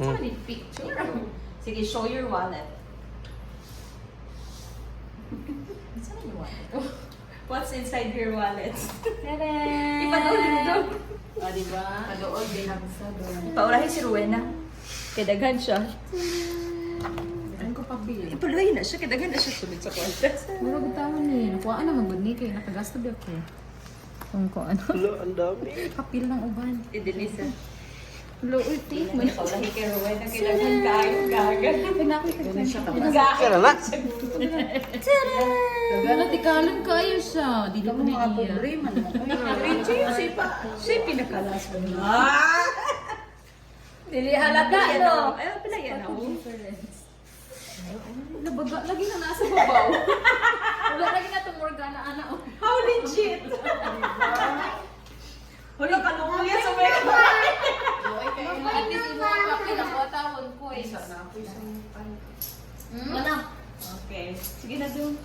Saan yung picture? Sige, show your wallet. Saan yung wallet? What's inside your wallet? Tadaan! Ipadoon dito. O, diba? Padoon din. Paulahin si Rowena. Kaya daghan siya. Ano ko pabili? Ipalahin na siya. Kaya daghan na siya sunod sa kwartas. Wala bitawan ni. Nakuha na magod ni kay nakagasto di ako. Kung ano. Hello, ang dami. Kapil ng uban. Denisa. Hello, ulti. May paulahin kay Rowena. Kaya daghan kayo. Gaga. Pinakit ka Ganun siya tapos. Kaya na. Gagana, tikalan kayo siya. Di ko Mga na pobre iya. man. Siya yung pinakalas mo. Dili halata, no? Ay, pala yan. Nabaga, lagi na nasa babaw. Wala lagi na itong Morgana, ana. How legit? Wala ka nung yan sa mga At least imo ang kapil ang watawon ko eh. Mana? Okay. Sige na doon.